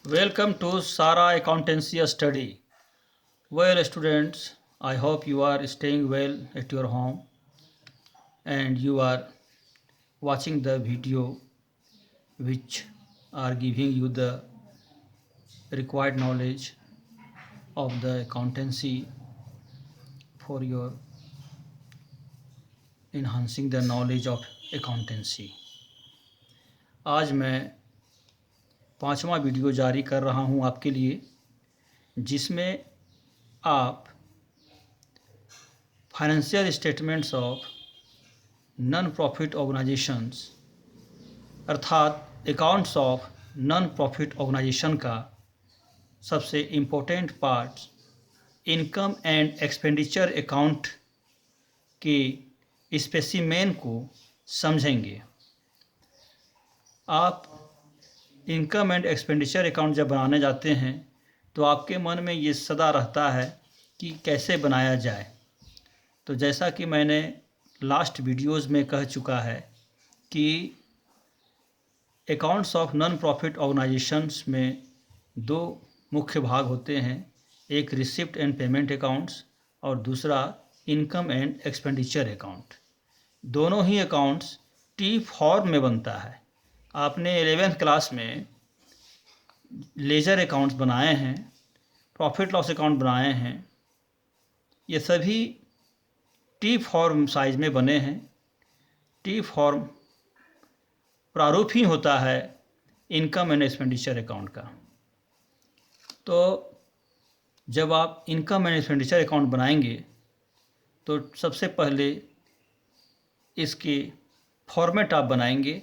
Welcome to Sara Accountancy Study. Well, students, I hope you are staying well at your home and you are watching the video which are giving you the required knowledge of the accountancy for your enhancing the knowledge of accountancy. आज मैं 5वां video जारी कर रहा हूं आपके लिए, जिसमें आप financial statements of non profit organisations अर्थात accounts of non profit organisation का सबसे important part income and expenditure account के स्पेसिमेन को समझेंगे। आप इनकम एंड एक्सपेंडिचर अकाउंट जब बनाने जाते हैं तो आपके मन में ये सदा रहता है कि कैसे बनाया जाए। तो जैसा कि मैंने लास्ट वीडियोस में कह चुका है कि accounts of non profit organisations में दो मुख्य भाग होते हैं, एक रिसिप्ट एंड पेमेंट अकाउंट्स और दूसरा इनकम एंड एक्सपेंडिचर अकाउंट। दोनों ही अकाउंट्स टी फॉर्म में बनता है। आपने 11th क्लास में लेजर अकाउंट्स बनाए हैं, प्रॉफिट लॉस अकाउंट बनाए हैं, ये सभी टी फॉर्म साइज में बने हैं। टी फॉर्म प्रारूप ही होता है इनकम एंड एक्सपेंडिचर अकाउंट का। तो जब आप इनकम एंड एक्सपेंडिचर अकाउंट बनाएंगे तो सबसे पहले इसके फॉर्मेट आप बनाएंगे।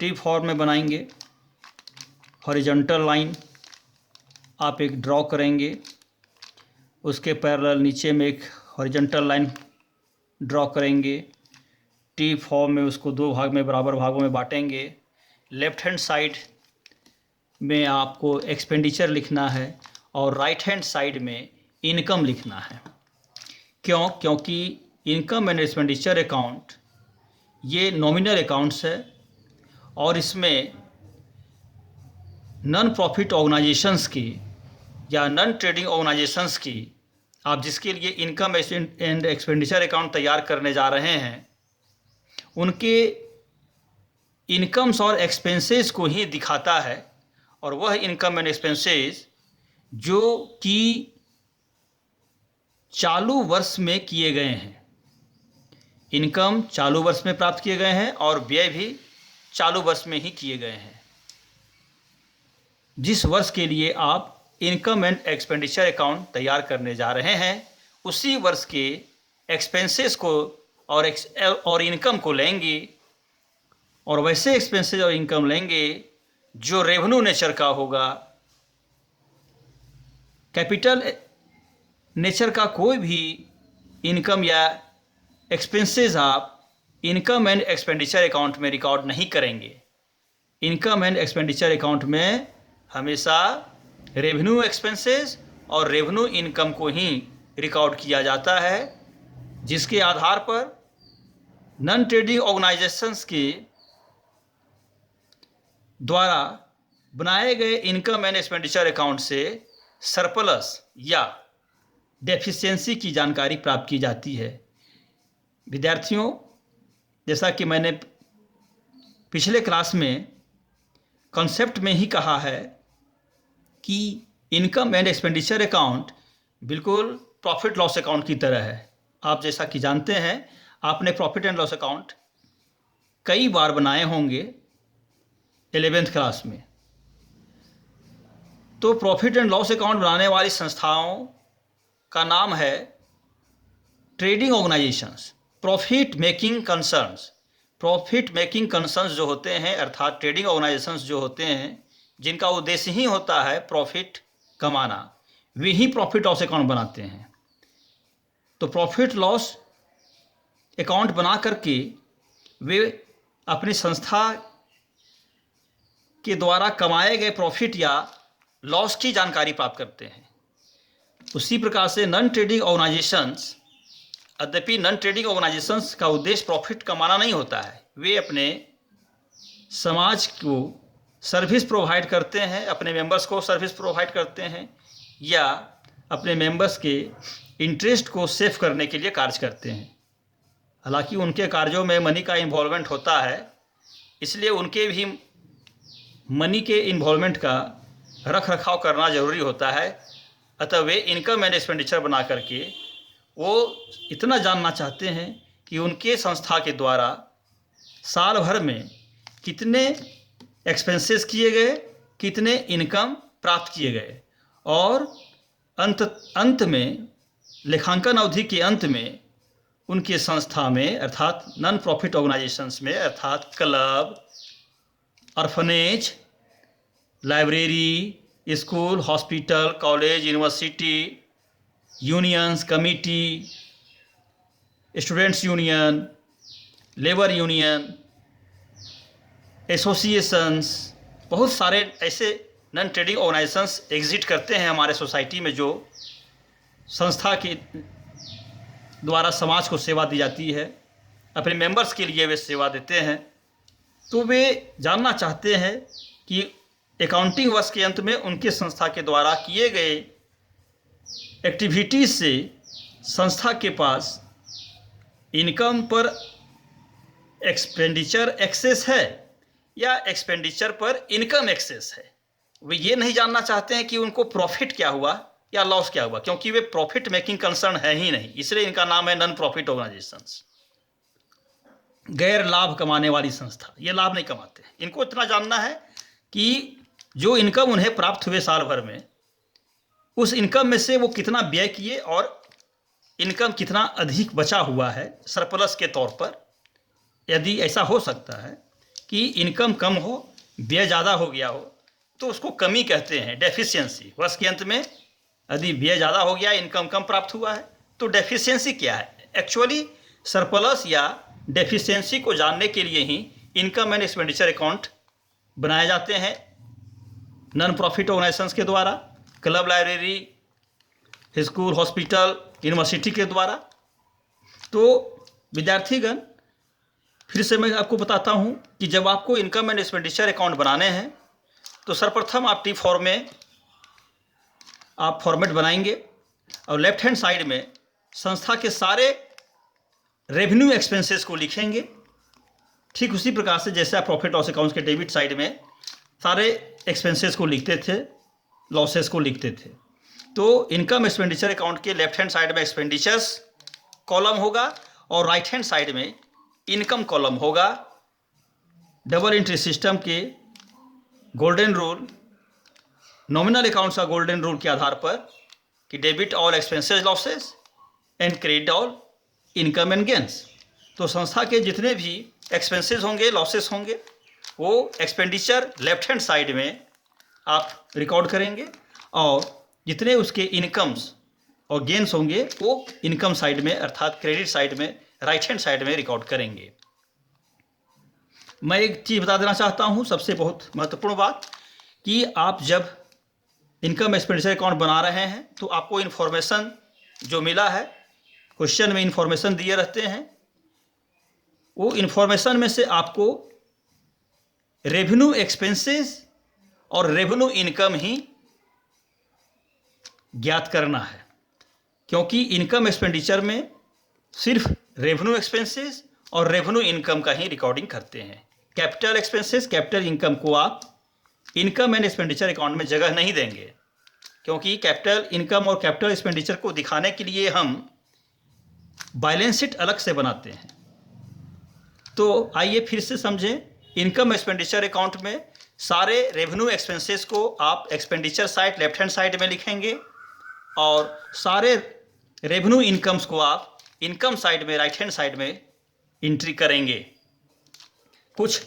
टी फॉर्म में बनाएंगे। हॉरिजॉन्टल लाइन आप एक ड्रॉ करेंगे, उसके पैरेलल नीचे में एक हॉरिजॉन्टल लाइन ड्रॉ करेंगे। टी फॉर्म में उसको दो भाग में बराबर भागों में बांटेंगे। लेफ़्ट हैंड साइड में आपको एक्सपेंडिचर लिखना है और राइट हैंड साइड में इनकम लिखना है। क्योंकि इनकम एंड एक्सपेंडिचर अकाउंट ये नॉमिनल अकाउंट्स है और इसमें नॉन प्रॉफिट ऑर्गेनाइजेशंस की या नॉन ट्रेडिंग ऑर्गेनाइजेशंस की आप जिसके लिए इनकम एंड एक्सपेंडिचर अकाउंट तैयार करने जा रहे हैं, उनके इनकम्स और एक्सपेंसेस को ही दिखाता है। और वह इनकम एंड एक्सपेंसेस जो कि चालू वर्ष में किए गए हैं। इनकम चालू वर्ष में प्राप्त किए गए हैं और व्यय भी चालू वर्ष में ही किए गए हैं। जिस वर्ष के लिए आप इनकम एंड एक्सपेंडिचर अकाउंट तैयार करने जा रहे हैं, उसी वर्ष के एक्सपेंसेस को और इनकम को लेंगे और वैसे एक्सपेंसेस और इनकम लेंगे जो रेवेन्यू नेचर का होगा। कैपिटल नेचर का कोई भी इनकम या एक्सपेंसेस आप इनकम एंड एक्सपेंडिचर अकाउंट में रिकॉर्ड नहीं करेंगे। इनकम एंड एक्सपेंडिचर अकाउंट में हमेशा रेवेन्यू एक्सपेंसेस और रेवेन्यू इनकम को ही रिकॉर्ड किया जाता है, जिसके आधार पर नॉन ट्रेडिंग ऑर्गेनाइजेशंस के द्वारा बनाए गए इनकम एंड एक्सपेंडिचर अकाउंट से सरप्लस या डेफिशिएंसी की जानकारी प्राप्त की जाती है। विद्यार्थियों, जैसा कि मैंने पिछले क्लास में कॉन्सेप्ट में ही कहा है कि इनकम एंड एक्सपेंडिचर अकाउंट बिल्कुल प्रॉफिट लॉस अकाउंट की तरह है। आप जैसा कि जानते हैं, आपने प्रॉफिट एंड लॉस अकाउंट कई बार बनाए होंगे 11th क्लास में। तो प्रॉफिट एंड लॉस अकाउंट बनाने वाली संस्थाओं का नाम है trading organisations, profit making concerns. Profit making concerns जो होते हैं अर्थात ट्रेडिंग ऑर्गेनाइजेशंस जो होते हैं, जिनका उद्देश्य ही होता है प्रॉफिट कमाना, वे ही प्रॉफिट लॉस अकाउंट बनाते हैं। तो प्रॉफिट लॉस अकाउंट बना करके वे अपनी संस्था के द्वारा कमाए गए प्रॉफिट या लॉस की जानकारी प्राप्त करते हैं। उसी प्रकार से नॉन ट्रेडिंग ऑर्गेनाइजेशंस, यद्यपि नॉन ट्रेडिंग ऑर्गेनाइजेशंस का उद्देश्य प्रॉफिट कमाना नहीं होता है, वे अपने समाज को सर्विस प्रोवाइड करते हैं, अपने मेंबर्स को सर्विस प्रोवाइड करते हैं, या अपने मेंबर्स के इंटरेस्ट को सेव करने के लिए कार्य करते हैं। हालांकि उनके कार्यों में मनी का इन्वॉल्वमेंट होता है, इसलिए उनके भी मनी के इन्वॉल्वमेंट का रख रखाव करना ज़रूरी होता है। अतः वे इनकम एंड एक्सपेंडिचर बना करके वो इतना जानना चाहते हैं कि उनके संस्था के द्वारा साल भर में कितने एक्सपेंसेस किए गए, कितने इनकम प्राप्त किए गए, और अंत में लेखांकन अवधि के अंत में उनके संस्था में अर्थात नॉन प्रॉफिट ऑर्गेनाइजेशंस में अर्थात club, orphanage, library, school, hospital, college, university, unions, committee, students union, labour union, associations, बहुत सारे ऐसे नॉन ट्रेडिंग ऑर्गेनाइजेशंस एग्जिस्ट करते हैं हमारे सोसाइटी में, जो संस्था के द्वारा समाज को सेवा दी जाती है, अपने मेंबर्स के लिए वे सेवा देते हैं। तो वे जानना चाहते हैं कि अकाउंटिंग वर्ष के अंत में उनके संस्था के द्वारा किए गए एक्टिविटीज़ से संस्था के पास इनकम पर एक्सपेंडिचर एक्सेस है या एक्सपेंडिचर पर इनकम एक्सेस है। वे ये नहीं जानना चाहते हैं कि उनको प्रॉफिट क्या हुआ या लॉस क्या हुआ, क्योंकि वे प्रॉफिट मेकिंग कंसर्न है ही नहीं, इसलिए इनका नाम है नॉन प्रॉफिट ऑर्गेनाइजेशंस। गैर लाभ कमाने वाली संस्था, ये लाभ नहीं कमाते। इनको इतना जानना है कि जो इनकम उन्हें प्राप्त हुए साल भर में, उस इनकम में से वो कितना व्यय किए और इनकम कितना अधिक बचा हुआ है सरप्लस के तौर पर। यदि ऐसा हो सकता है कि इनकम कम हो, व्यय ज़्यादा हो गया हो, तो उसको कमी कहते हैं, डेफिशिएंसी। वर्ष के अंत में यदि व्यय ज़्यादा हो गया, इनकम कम प्राप्त हुआ है, तो डेफिशिएंसी क्या है? एक्चुअली सरप्लस या डेफिशिएंसी को जानने के लिए ही इनकम एंड एक्सपेंडिचर अकाउंट बनाए जाते हैं नॉन प्रॉफिट ऑर्गेनाइजेशंस के द्वारा, club, library, school, hospital, university के द्वारा। तो विद्यार्थीगण, फिर से मैं आपको बताता हूं कि जब आपको इनकम एंड एक्सपेंडिचर अकाउंट बनाने हैं तो सर्वप्रथम आप टी फॉर्म में आप फॉर्मेट बनाएंगे और लेफ्ट हैंड साइड में संस्था के सारे रेवेन्यू एक्सपेंसेस को लिखेंगे। ठीक उसी प्रकार से जैसे आप प्रॉफिट लॉस अकाउंट्स के डेबिट साइड में सारे एक्सपेंसेस को लिखते थे, लॉसेस को लिखते थे, तो इनकम एक्सपेंडिचर अकाउंट के लेफ्ट हैंड साइड में एक्सपेंडिचर्स कॉलम होगा और राइट हैंड साइड में इनकम कॉलम होगा। डबल एंट्री सिस्टम के गोल्डन रूल, नॉमिनल अकाउंट्स का गोल्डन रूल के आधार पर कि debit all expenses losses and credit all income and gains. तो संस्था के जितने भी एक्सपेंसेस होंगे, लॉसेस होंगे, वो एक्सपेंडिचर लेफ्ट हैंड साइड में आप रिकॉर्ड करेंगे और जितने उसके इनकम्स और गेंस होंगे वो इनकम साइड में अर्थात क्रेडिट साइड में, राइट हैंड साइड में रिकॉर्ड करेंगे। मैं एक चीज़ बता देना चाहता हूँ, सबसे बहुत महत्वपूर्ण बात, कि आप जब इनकम एक्सपेंडिचर अकाउंट बना रहे हैं तो आपको इन्फॉर्मेशन जो मिला है, क्वेश्चन में इन्फॉर्मेशन दिए रहते हैं, वो इन्फॉर्मेशन में से आपको रेवेन्यू एक्सपेंसेस और रेवेन्यू इनकम ही ज्ञात करना है, क्योंकि इनकम एक्सपेंडिचर में सिर्फ रेवेन्यू एक्सपेंसेस और रेवेन्यू इनकम का ही रिकॉर्डिंग करते हैं। कैपिटल एक्सपेंसेस, कैपिटल इनकम को आप इनकम एंड एक्सपेंडिचर अकाउंट में जगह नहीं देंगे, क्योंकि कैपिटल इनकम और कैपिटल एक्सपेंडिचर को दिखाने के लिए हम बैलेंस शीट अलग से बनाते हैं। तो आइए फिर से समझें, इनकम एक्सपेंडिचर अकाउंट में सारे रेवेन्यू एक्सपेंसेस को आप expenditure side left hand side में लिखेंगे और सारे रेवेन्यू इनकम्स को आप इनकम साइड में राइट हैंड साइड में एंट्री करेंगे। कुछ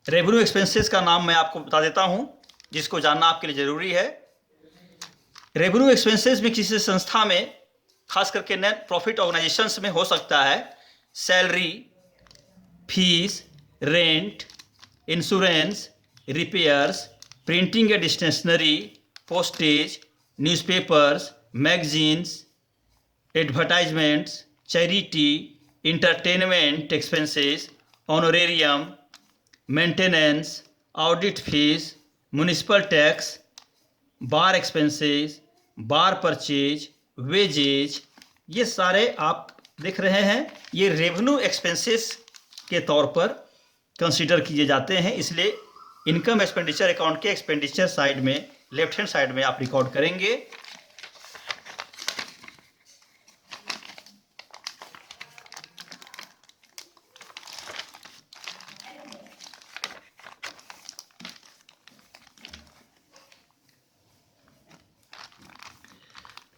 रेवेन्यू एक्सपेंसेस का नाम मैं आपको बता देता हूं, जिसको जानना आपके लिए ज़रूरी है। रेवेन्यू एक्सपेंसेस में किसी संस्था में, खास करके नॉन प्रॉफिट ऑर्गेनाइजेशंस में हो सकता है salary, fees, rent, insurance, repairs, printing and stationery, postage, newspapers, magazines, advertisements, charity, entertainment expenses, honorarium, maintenance, audit fees, municipal tax, bar expenses, bar purchase, wages, ये सारे आप देख रहे हैं, ये रेवेन्यू एक्सपेंसेस के तौर पर कंसीडर किए जाते हैं। इसलिए इनकम एक्सपेंडिचर अकाउंट के एक्सपेंडिचर साइड में, लेफ्ट हैंड साइड में आप रिकॉर्ड करेंगे।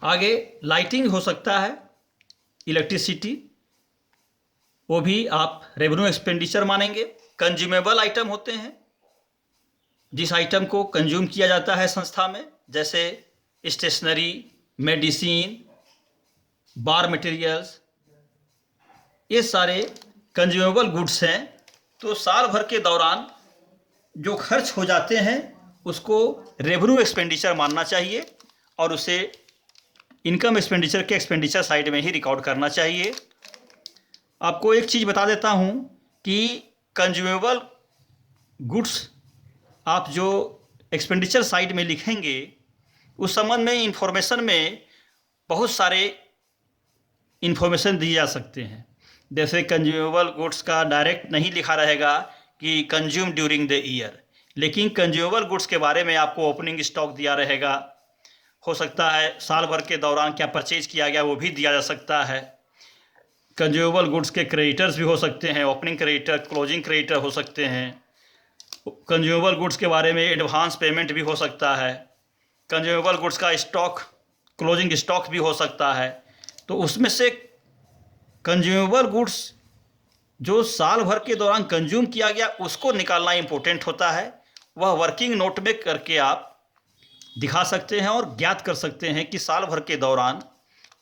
आगे लाइटिंग हो सकता है, इलेक्ट्रिसिटी, वो भी आप रेवेन्यू एक्सपेंडिचर मानेंगे। कंज्यूमेबल आइटम होते हैं, जिस आइटम को कंज्यूम किया जाता है संस्था में, जैसे स्टेशनरी, मेडिसिन, बार मटेरियल्स, ये सारे कंज्यूमेबल गुड्स हैं। तो साल भर के दौरान जो खर्च हो जाते हैं उसको रेवेन्यू एक्सपेंडिचर मानना चाहिए और उसे इनकम एक्सपेंडिचर के एक्सपेंडिचर साइड में ही रिकॉर्ड करना चाहिए। आपको एक चीज़ बता देता हूँ कि कंज्यूमेबल गुड्स आप जो एक्सपेंडिचर साइड में लिखेंगे उस संबंध में इंफॉर्मेशन में बहुत सारे इंफॉर्मेशन दिए जा सकते हैं। जैसे कंज्यूमेबल गुड्स का डायरेक्ट नहीं लिखा रहेगा कि कंज्यूम ड्यूरिंग द ईयर, लेकिन कंज्यूमेबल गुड्स के बारे में आपको ओपनिंग स्टॉक दिया रहेगा। हो सकता है साल भर के दौरान क्या परचेज किया गया वो भी दिया जा सकता है। कंज्यूमेबल गुड्स के क्रेडिटर्स भी हो सकते हैं, ओपनिंग क्रेडिटर, क्लोजिंग क्रेडिटर हो सकते हैं। कंज्यूमेबल गुड्स के बारे में एडवांस पेमेंट भी हो सकता है। कंज्यूमेबल गुड्स का स्टॉक, क्लोजिंग स्टॉक भी हो सकता है। तो उसमें से कंज्यूमेबल गुड्स जो साल भर के दौरान कंज्यूम किया गया उसको निकालना इम्पोर्टेंट होता है। वह वर्किंग नोट में करके आप दिखा सकते हैं और ज्ञात कर सकते हैं कि साल भर के दौरान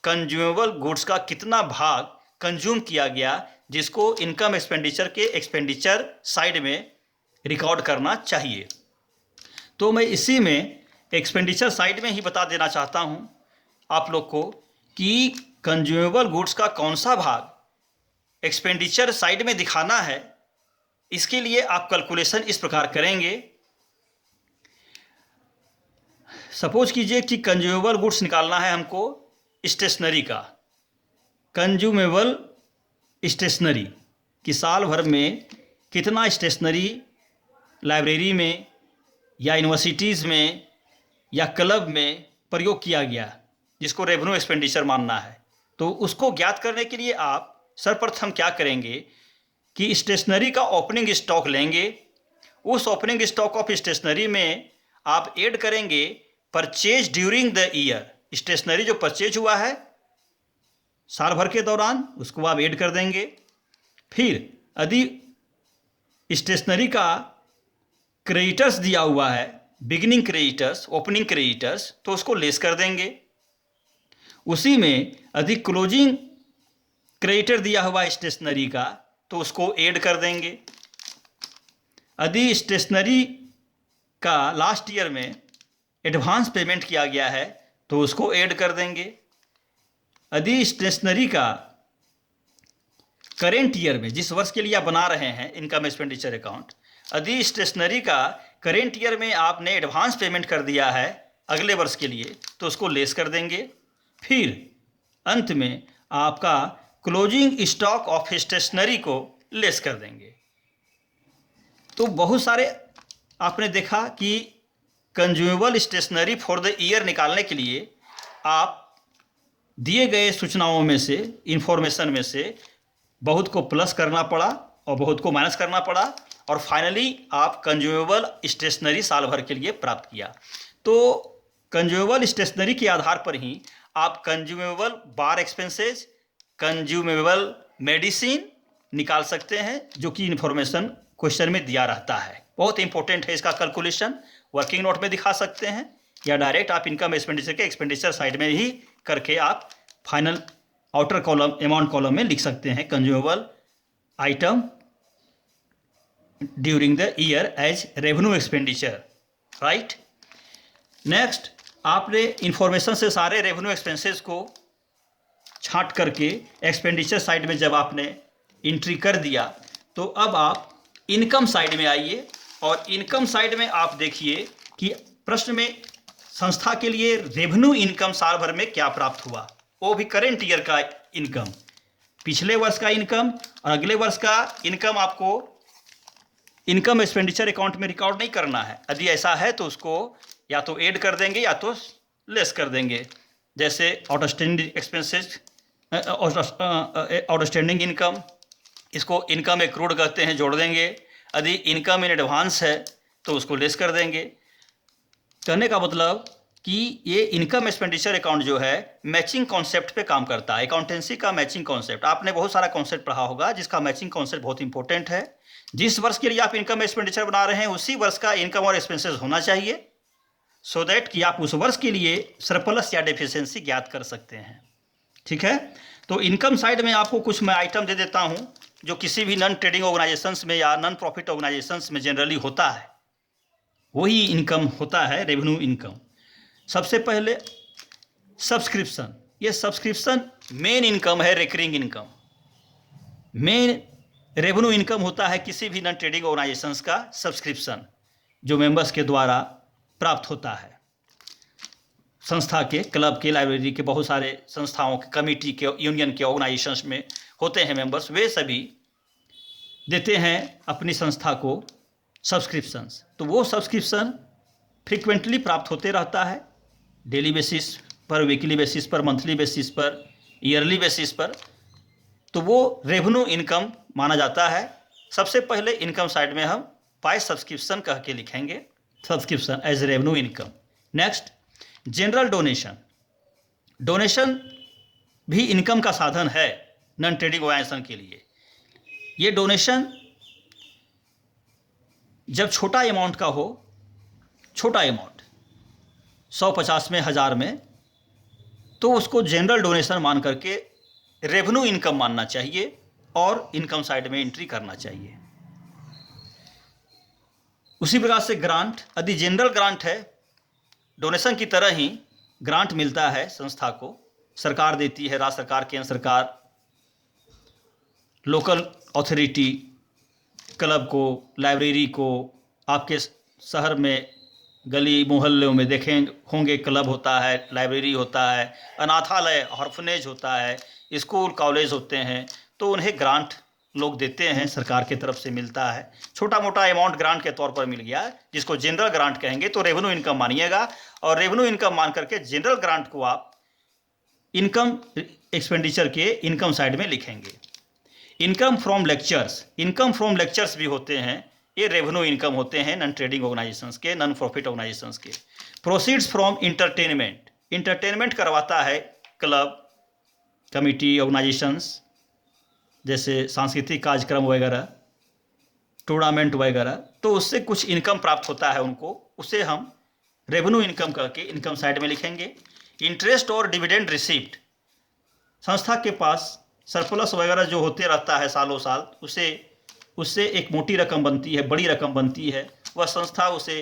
कंज्यूमेबल गुड्स का कितना भाग कंज्यूम किया गया, जिसको इनकम एक्सपेंडिचर के एक्सपेंडिचर साइड में रिकॉर्ड करना चाहिए। तो मैं इसी में एक्सपेंडिचर साइड में ही बता देना चाहता हूं आप लोग को कि कंज्यूमेबल गुड्स का कौन सा भाग एक्सपेंडिचर साइड में दिखाना है। इसके लिए आप कैलकुलेशन इस प्रकार करेंगे। सपोज कीजिए कि कंज्यूमेबल गुड्स निकालना है हमको स्टेशनरी का, कंज्यूमेबल स्टेशनरी कि साल भर में कितना स्टेशनरी लाइब्रेरी में या यूनिवर्सिटीज़ में या क्लब में प्रयोग किया गया, जिसको रेवेन्यू एक्सपेंडिचर मानना है। तो उसको ज्ञात करने के लिए आप सर्वप्रथम क्या करेंगे कि स्टेशनरी का ओपनिंग स्टॉक लेंगे। उस ओपनिंग स्टॉक ऑफ स्टेशनरी में आप ऐड करेंगे purchase during the year. Stationery जो परचेज हुआ है साल भर के दौरान उसको आप ऐड कर देंगे। फिर यदि स्टेशनरी का क्रेडिटर्स दिया हुआ है, बिगिनिंग क्रेडिटर्स, ओपनिंग क्रेडिटर्स, तो उसको लेस कर देंगे। उसी में यदि क्लोजिंग क्रेडिटर दिया हुआ है स्टेशनरी का तो उसको ऐड कर देंगे। यदि स्टेशनरी का लास्ट ईयर में एडवांस पेमेंट किया गया है तो उसको ऐड कर देंगे। यदि स्टेशनरी का करेंट ईयर में, जिस वर्ष के लिए आप बना रहे हैं इनकम एक्सपेंडिचर अकाउंट, यदि स्टेशनरी का करेंट ईयर में आपने एडवांस पेमेंट कर दिया है अगले वर्ष के लिए तो उसको लेस कर देंगे। फिर अंत में आपका क्लोजिंग स्टॉक ऑफ स्टेशनरी को लेस कर देंगे। तो बहुत सारे आपने देखा कि consumable stationery for the year निकालने के लिए आप दिए गए सूचनाओं में से, इंफॉर्मेशन में से बहुत को प्लस करना पड़ा और बहुत को माइनस करना पड़ा और फाइनली आप कंज्यूमेबल स्टेशनरी साल भर के लिए प्राप्त किया। तो कंज्यूमेबल स्टेशनरी के आधार पर ही आप कंज्यूमेबल बार एक्सपेंसेस, कंज्यूमेबल मेडिसिन निकाल सकते हैं, जो कि इन्फॉर्मेशन क्वेश्चन में दिया रहता है। बहुत इंपॉर्टेंट है इसका कैलकुलेशन। वर्किंग नोट में दिखा सकते हैं या डायरेक्ट आप इनकम एक्सपेंडिचर के एक्सपेंडिचर साइड में ही करके आप final outer column, amount column में लिख सकते हैं consumable item during the year as revenue expenditure, right. Next, आपने इंफॉर्मेशन से सारे रेवेन्यू एक्सपेंसेस को छांट करके एक्सपेंडिचर साइड में जब आपने एंट्री कर दिया तो अब आप इनकम साइड में आइए और इनकम साइड में आप देखिए कि प्रश्न में संस्था के लिए रेवेन्यू इनकम साल भर में क्या प्राप्त हुआ, वो भी करेंट ईयर का इनकम, पिछले वर्ष का इनकम और अगले वर्ष का इनकम आपको इनकम एक्सपेंडिचर अकाउंट में रिकॉर्ड नहीं करना है। यदि ऐसा है तो उसको या तो ऐड कर देंगे या तो लेस कर देंगे। जैसे आउटस्टैंडिंग एक्सपेंसेस, आउटस्टैंडिंग इनकम, इसको इनकम एक्रूड कहते हैं, जोड़ देंगे। यदि इनकम इन एडवांस है तो उसको लेस कर देंगे। कहने का मतलब कि ये इनकम एक्सपेंडिचर अकाउंट जो है मैचिंग कॉन्सेप्ट पे काम करता है। अकाउंटेंसी का मैचिंग कॉन्सेप्ट, आपने बहुत सारा कॉन्सेप्ट पढ़ा होगा जिसका मैचिंग कॉन्सेप्ट बहुत इंपॉर्टेंट है। जिस वर्ष के लिए आप इनकम एक्सपेंडिचर बना रहे हैं उसी वर्ष का इनकम और एक्सपेंसेस होना चाहिए, सो दैट कि आप उस वर्ष के लिए सरप्लस या डेफिशिएंसी ज्ञात कर सकते हैं। ठीक है, तो इनकम साइड में आपको कुछ मैं आइटम दे देता हूं जो किसी भी नॉन ट्रेडिंग ऑर्गेनाइजेशंस में या नॉन प्रॉफिट ऑर्गेनाइजेशंस में जनरली होता है, वही इनकम होता है रेवेन्यू इनकम। सबसे पहले सब्सक्रिप्शन, ये सब्सक्रिप्शन मेन इनकम है, recurring income. Main revenue income होता है किसी भी नॉन ट्रेडिंग ऑर्गेनाइजेशंस का सब्सक्रिप्शन, जो मेंबर्स के द्वारा प्राप्त होता है। संस्था के, क्लब के, लाइब्रेरी के, बहुत सारे संस्थाओं के, कमेटी के, यूनियन के, ऑर्गेनाइजेशंस में होते हैं मेंबर्स, वे सभी देते हैं अपनी संस्था को सब्सक्रिप्शंस। तो वो सब्सक्रिप्शन फ्रीक्वेंटली प्राप्त होते रहता है, डेली बेसिस पर, वीकली बेसिस पर, मंथली बेसिस पर, ईयरली बेसिस पर। तो वो रेवेन्यू इनकम माना जाता है। सबसे पहले इनकम साइड में हम बाय सब्सक्रिप्शन कह के लिखेंगे, subscription as revenue income. Next, general donation. Donation भी इनकम का साधन है नॉन ट्रेडिंग ऑर्गेनाइजेशन के लिए। ये डोनेशन जब छोटा अमाउंट का हो, छोटा अमाउंट 100-50 में, 1000 में, तो उसको जनरल डोनेशन मान करके रेवेन्यू इनकम मानना चाहिए और इनकम साइड में एंट्री करना चाहिए। उसी प्रकार से ग्रांट, यदि जनरल ग्रांट है, डोनेशन की तरह ही ग्रांट मिलता है संस्था को, सरकार देती है, राज्य सरकार, केंद्र सरकार, लोकल अथॉरिटी क्लब को, लाइब्रेरी को। आपके शहर में गली मोहल्लों में देखें होंगे, क्लब होता है, लाइब्रेरी होता है, अनाथालय, ऑर्फनेज होता है, स्कूल कॉलेज होते हैं। तो उन्हें ग्रांट लोग देते हैं, सरकार की तरफ से मिलता है। छोटा मोटा अमाउंट ग्रांट के तौर पर मिल गया, जिसको जनरल ग्रांट कहेंगे। तो रेवेन्यू इनकम मानिएगा, और रेवेन्यू इनकम मान करके जनरल ग्रांट को आप इनकम एक्सपेंडिचर के इनकम साइड में लिखेंगे। Income from lectures, income from lectures भी होते हैं, ये रेवेन्यू इनकम होते हैं नॉन ट्रेडिंग ऑर्गेनाइजेशंस के, नॉन प्रॉफिट ऑर्गेनाइजेशंस के। प्रोसीड्स फ्रॉम इंटरटेनमेंट, इंटरटेनमेंट करवाता है क्लब, कमिटी, ऑर्गेनाइजेशंस, जैसे सांस्कृतिक कार्यक्रम वगैरह, टूर्नामेंट वगैरह, तो उससे कुछ इनकम प्राप्त होता है उनको, उसे हम रेवेन्यू इनकम करके इनकम साइड में लिखेंगे। इंटरेस्ट और डिविडेंड रिसीप्ट, संस्था के पास सरप्लस वगैरह जो होते रहता है सालों साल, उससे एक मोटी रकम बनती है, बड़ी रकम बनती है, वह संस्था उसे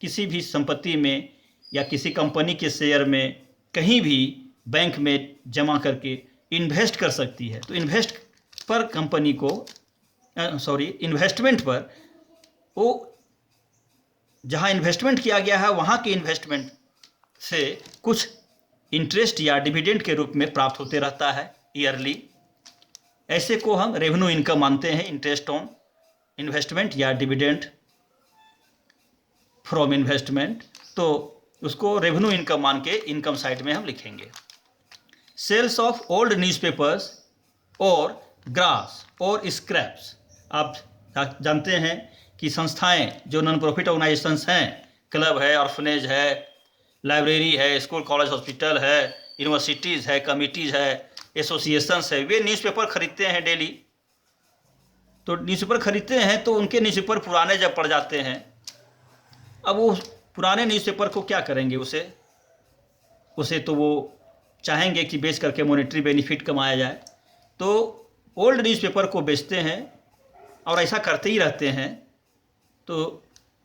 किसी भी संपत्ति में या किसी कंपनी के शेयर में, कहीं भी बैंक में जमा करके इन्वेस्ट कर सकती है। तो इन्वेस्ट पर कंपनी को इन्वेस्टमेंट पर, वो जहाँ इन्वेस्टमेंट किया गया है वहाँ के इन्वेस्टमेंट से कुछ इंटरेस्ट या डिविडेंड के रूप में प्राप्त होते रहता है ईयरली। ऐसे को हम रेवेन्यू इनकम मानते हैं, इंटरेस्ट ऑन इन्वेस्टमेंट या डिविडेंड फ्रॉम इन्वेस्टमेंट। तो उसको रेवेन्यू इनकम मान के इनकम साइड में हम लिखेंगे। सेल्स ऑफ ओल्ड न्यूज़पेपर्स और ग्रास और स्क्रैप्स, आप जानते हैं कि संस्थाएं जो नॉन प्रॉफिट ऑर्गेनाइजेशंस हैं, क्लब है, ऑर्फनेज है, लाइब्रेरी है, स्कूल कॉलेज हॉस्पिटल है, यूनिवर्सिटीज़ है, कमिटीज़ है, एसोसिएशंस है, वे न्यूज़पेपर खरीदते हैं डेली। तो न्यूज़पेपर खरीदते हैं तो उनके न्यूज़पेपर पुराने जब पड़ जाते हैं, अब वो पुराने न्यूज़पेपर को क्या करेंगे, उसे तो वो चाहेंगे कि बेच करके मॉनेटरी बेनिफिट कमाया जाए। तो ओल्ड न्यूज़पेपर को बेचते हैं और ऐसा करते ही रहते हैं। तो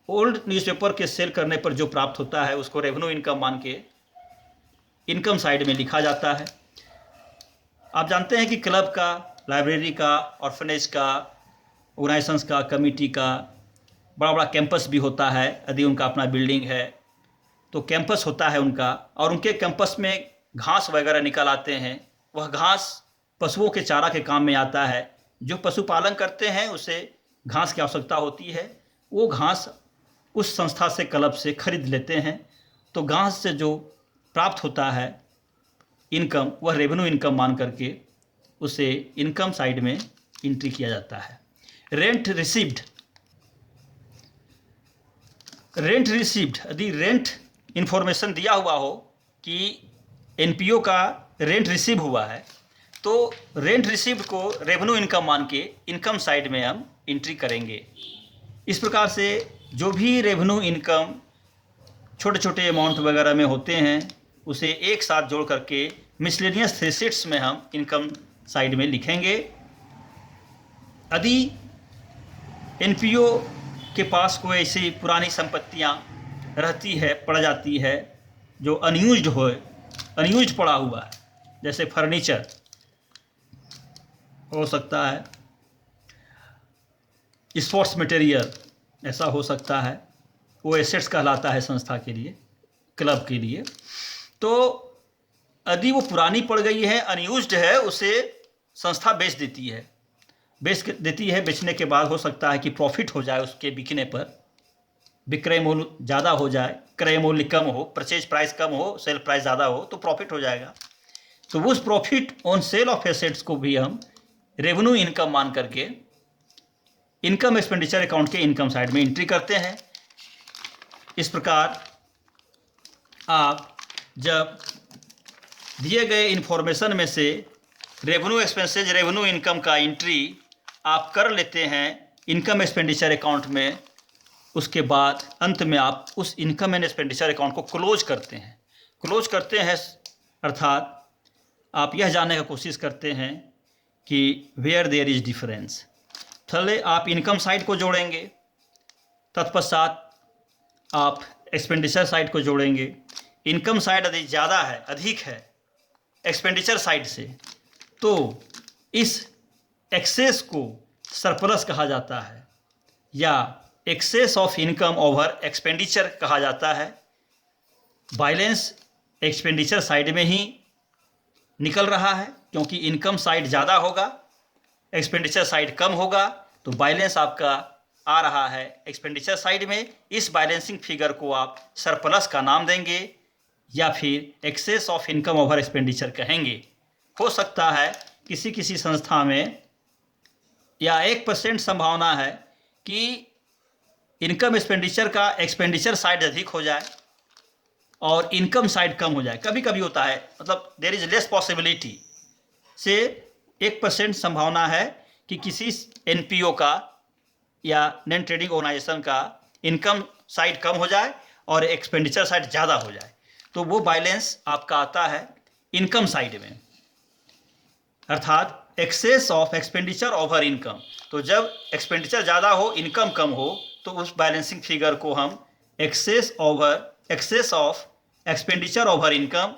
ओल्ड न्यूज़पेपर के सेल करने पर जो प्राप्त होता है उसको रेवेन्यू इनकम मान के इनकम साइड में लिखा जाता है। आप जानते हैं कि क्लब का, लाइब्रेरी का, ऑर्फनेज का, ऑर्गेनाइजेशंस का, कमिटी का बड़ा बड़ा कैंपस भी होता है। यदि उनका अपना बिल्डिंग है तो कैंपस होता है उनका, और उनके कैंपस में घास वगैरह निकल आते हैं। वह घास पशुओं के चारा के काम में आता है। जो पशुपालन करते हैं उसे घास की आवश्यकता होती है। वो घास उस संस्था से, क्लब से खरीद लेते हैं। तो घास से जो प्राप्त होता है इनकम, वह रेवेन्यू इनकम मान करके उसे इनकम साइड में एंट्री किया जाता है। रेंट रिसीव्ड, यदि रेंट इन्फॉर्मेशन दिया हुआ हो कि एनपीओ का रेंट रिसीव हुआ है तो रेंट रिसीव्ड को रेवेन्यू इनकम मान के इनकम साइड में हम एंट्री करेंगे। इस प्रकार से जो भी रेवेन्यू इनकम छोटे छोटे अमाउंट वगैरह में होते हैं उसे एक साथ जोड़ करके मिसलेनियस रिसीट्स में हम इनकम साइड में लिखेंगे। यदि एनपीओ के पास कोई ऐसी पुरानी संपत्तियां रहती है, पड़ जाती है, जो अनयूज्ड पड़ा हुआ है, जैसे फर्नीचर हो सकता है, स्पोर्ट्स मटेरियल ऐसा हो सकता है, वो एसेट्स कहलाता है संस्था के लिए, क्लब के लिए। तो यदि वो पुरानी पड़ गई है, अनयूज्ड है, उसे संस्था बेच देती है। बेचने के बाद हो सकता है कि प्रॉफिट हो जाए उसके बिकने पर, विक्रय मूल्य ज़्यादा हो जाए, क्रय मूल्य कम हो, परचेज प्राइस कम हो, सेल प्राइस ज़्यादा हो तो प्रॉफिट हो जाएगा। तो उस profit on sale of assets को भी हम रेवेन्यू इनकम मान करके इनकम एक्सपेंडिचर अकाउंट के इनकम साइड में एंट्री करते हैं। इस प्रकार आप जब दिए गए इन्फॉर्मेशन में से रेवेन्यू एक्सपेंसेज, रेवेन्यू इनकम का एंट्री आप कर लेते हैं इनकम एक्सपेंडिचर अकाउंट में, उसके बाद अंत में आप उस इनकम एंड एक्सपेंडिचर अकाउंट को क्लोज करते हैं अर्थात आप यह जानने का कोशिश करते हैं कि वेयर देयर इज डिफरेंस। पहले आप इनकम साइड को जोड़ेंगे, तत्पश्चात आप एक्सपेंडिचर साइड को जोड़ेंगे। इनकम साइड यदि ज़्यादा है, अधिक है एक्सपेंडिचर साइड से, तो इस एक्सेस को सरप्लस कहा जाता है या excess of income over expenditure कहा जाता है। बैलेंस एक्सपेंडिचर साइड में ही निकल रहा है क्योंकि इनकम साइड ज़्यादा होगा, एक्सपेंडिचर साइड कम होगा, तो बैलेंस आपका आ रहा है एक्सपेंडिचर साइड में। इस बैलेंसिंग फिगर को आप सरप्लस का नाम देंगे या फिर excess of income over expenditure कहेंगे। हो सकता है किसी किसी संस्था में या 1% संभावना है कि इनकम एक्सपेंडिचर का एक्सपेंडिचर साइड अधिक हो जाए और इनकम साइड कम हो जाए। कभी कभी होता है, मतलब देयर इज लेस पॉसिबिलिटी से 1% संभावना है कि किसी एनपीओ का या नॉन ट्रेडिंग ऑर्गेनाइजेशन का इनकम साइड कम हो जाए और एक्सपेंडिचर साइड ज़्यादा हो जाए, तो वो बैलेंस आपका आता है इनकम साइड में, अर्थात excess of expenditure over income. तो जब एक्सपेंडिचर ज़्यादा हो, इनकम कम हो, तो उस बैलेंसिंग फिगर को हम excess of expenditure over income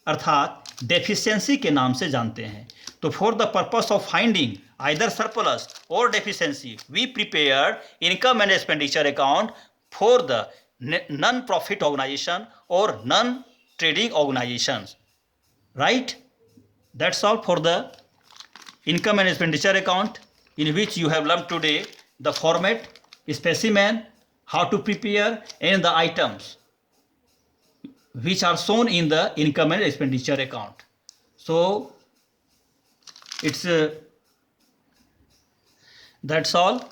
अर्थात डेफिशिएंसी के नाम से जानते हैं। तो for the purpose of finding either surplus और deficiency we prepare income and expenditure account for the non profit organisation और non trading organisation, right? That's all for the income and expenditure account, in which you have learned today the format, specimen, how to prepare, and the items which are shown in the income and expenditure account. So it's that's all.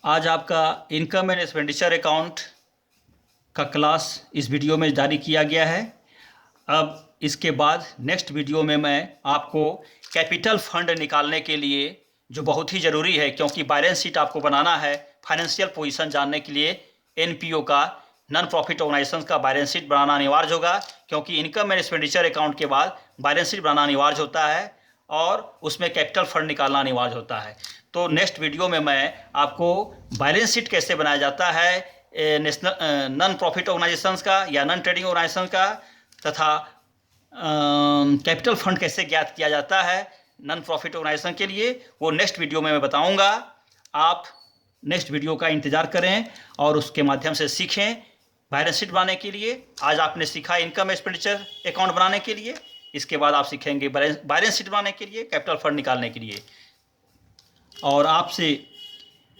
आज आपका income and expenditure account का class इस video में जारी किया गया है। अब इसके बाद नेक्स्ट वीडियो में मैं आपको कैपिटल फंड निकालने के लिए, जो बहुत ही ज़रूरी है क्योंकि बैलेंस शीट आपको बनाना है, फाइनेंशियल पोजीशन जानने के लिए एनपीओ का, नॉन प्रॉफिट ऑर्गेनाइजेशन का बैलेंस शीट बनाना अनिवार्य होगा, क्योंकि इनकम एंड एक्सपेंडिचर अकाउंट के बाद बैलेंस शीट बनाना अनिवार्य होता है और उसमें कैपिटल फंड निकालना अनिवार्य होता है। तो नेक्स्ट वीडियो में मैं आपको बैलेंस शीट कैसे बनाया जाता है नेशनल नॉन प्रॉफिट ऑर्गेनाइजेशन का या नॉन ट्रेडिंग ऑर्गेनाइजेशन का, तथा कैपिटल फंड कैसे ज्ञात किया जाता है नॉन प्रॉफिट ऑर्गेनाइजेशन के लिए, वो नेक्स्ट वीडियो में मैं बताऊंगा। आप नेक्स्ट वीडियो का इंतज़ार करें और उसके माध्यम से सीखें बैलेंस शीट बनाने के लिए। आज आपने सीखा इनकम एक्सपेंडिचर अकाउंट बनाने के लिए, इसके बाद आप सीखेंगे बैलेंस शीट बनाने के लिए, कैपिटल फंड निकालने के लिए। और आपसे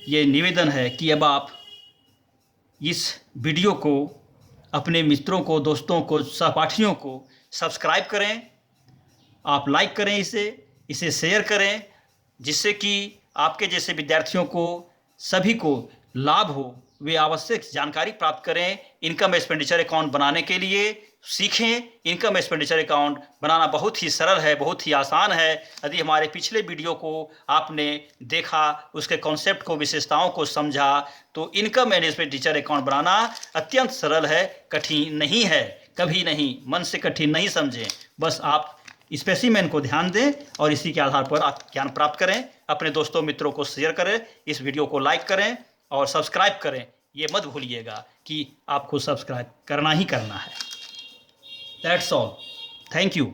ये निवेदन है कि अब आप इस वीडियो को अपने मित्रों को, दोस्तों को, सहपाठियों को सब्सक्राइब करें, आप लाइक करें, इसे शेयर करें, जिससे कि आपके जैसे विद्यार्थियों को, सभी को लाभ हो। वे आवश्यक जानकारी प्राप्त करें इनकम एक्सपेंडिचर अकाउंट बनाने के लिए। सीखें, इनकम एक्सपेंडिचर अकाउंट बनाना बहुत ही सरल है, बहुत ही आसान है। यदि हमारे पिछले वीडियो को आपने देखा, उसके कॉन्सेप्ट को, विशेषताओं को समझा, तो इनकम एंड एक्सपेंडिचर अकाउंट बनाना अत्यंत सरल है, कठिन नहीं है। कभी नहीं, मन से कठिन नहीं समझें। बस आप स्पेसिमेन को ध्यान दें और इसी के आधार पर आप ज्ञान प्राप्त करें। अपने दोस्तों मित्रों को शेयर करें, इस वीडियो को लाइक करें और सब्सक्राइब करें। ये मत भूलिएगा कि आपको सब्सक्राइब करना ही करना है। That's all. Thank you.